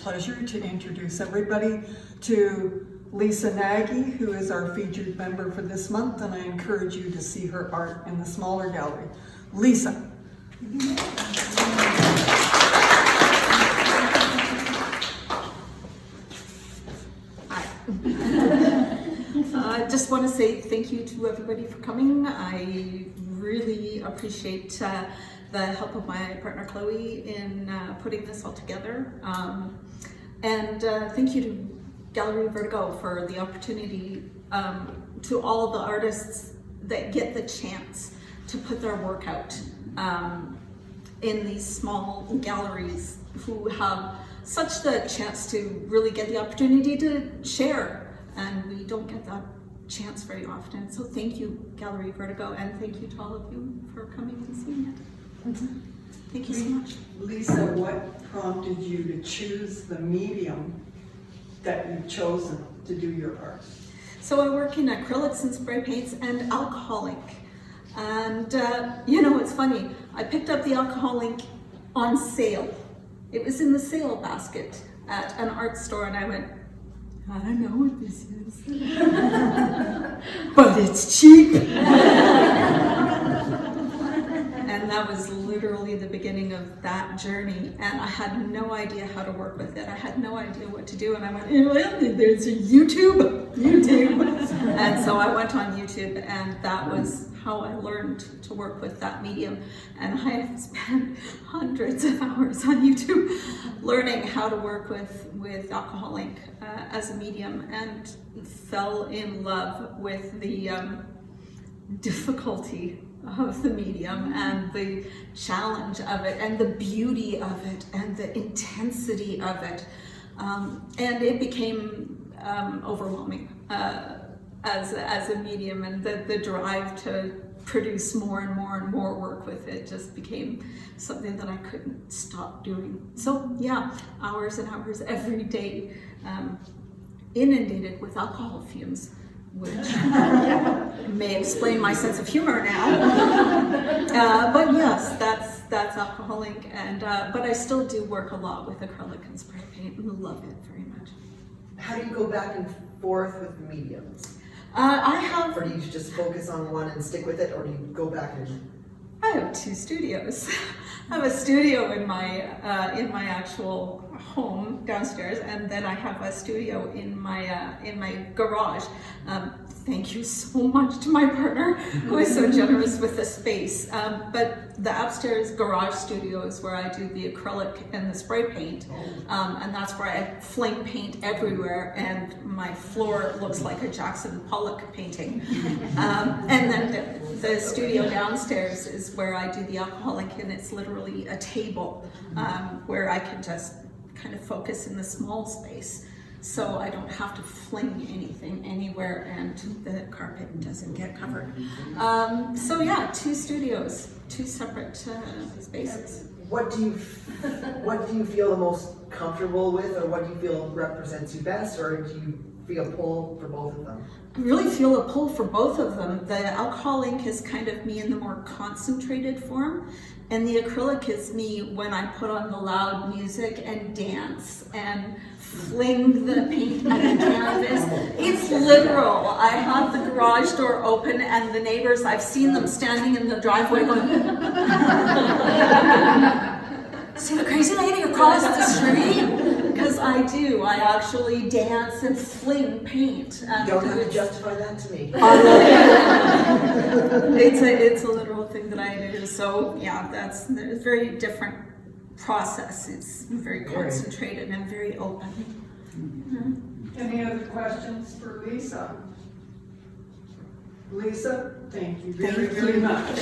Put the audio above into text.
pleasure to introduce everybody to Lisa Nagy, who is our featured member for this month, and I encourage you to see her art in the smaller gallery. Lisa. I just want to say thank you to everybody for coming. I really appreciate the help of my partner Chloe in putting this all together. And thank you to Gallery Vertigo for the opportunity, to all of the artists that get the chance to put their work out in these small galleries, who have such the chance to really get the opportunity to share, and we don't get that chance very often. So thank you, Gallery Vertigo, and thank you to all of you for coming and seeing it. Thank you so much. Lisa, what prompted you to choose the medium that you've chosen to do your art? So I work in acrylics and spray paints and alcohol ink. And you know, it's funny, I picked up the alcohol ink on sale. It was in the sale basket at an art store, and I went, I don't know what this is, but it's cheap. And that was literally the beginning of that journey, and I had no idea how to work with it. I had no idea what to do, and I went, well, there's a YouTube. And so I went on YouTube, and that was how I learned to work with that medium. And I have spent hundreds of hours on YouTube learning how to work with alcohol ink as a medium, and fell in love with the difficulty of the medium and the challenge of it and the beauty of it and the intensity of it. And it became overwhelming as a medium, and the drive to produce more and more and more work with it just became something that I couldn't stop doing. So yeah, hours and hours every day, inundated with alcohol fumes, which may explain my sense of humor now. But yes, that's alcohol ink, and but I still do work a lot with acrylic and spray paint, and love it very much. How do you go back and forth with mediums? Or do you just focus on one and stick with it, or do you go back and? I have two studios. I have a studio in my actual home downstairs, and then I have a studio in my garage. Thank you so much to my partner, who is so generous with the space. But the upstairs garage studio is where I do the acrylic and the spray paint, and that's where I fling paint everywhere, and my floor looks like a Jackson Pollock painting. And then the studio downstairs is where I do the alcohol ink, and it's literally a table where I can just kind of focus in the small space, so I don't have to fling anything anywhere, and the carpet doesn't get covered. So yeah, two studios, two separate spaces. What do you feel the most comfortable with, or what do you feel represents you best, or do you feel a pull for both of them? I really feel a pull for both of them. The alcohol ink is kind of me in the more concentrated form, and the acrylic is me when I put on the loud music and dance and fling the paint at the canvas. It's literal. I have the garage door open, and the neighbors, I've seen them standing in the driveway going, see the crazy lady across the street? Because I do. I actually dance and fling paint. You don't have to justify that to me. It's a literal thing that I do. So yeah, that's a very different process. It's very concentrated and very open. Any other questions for Lisa? Lisa, thank you very much.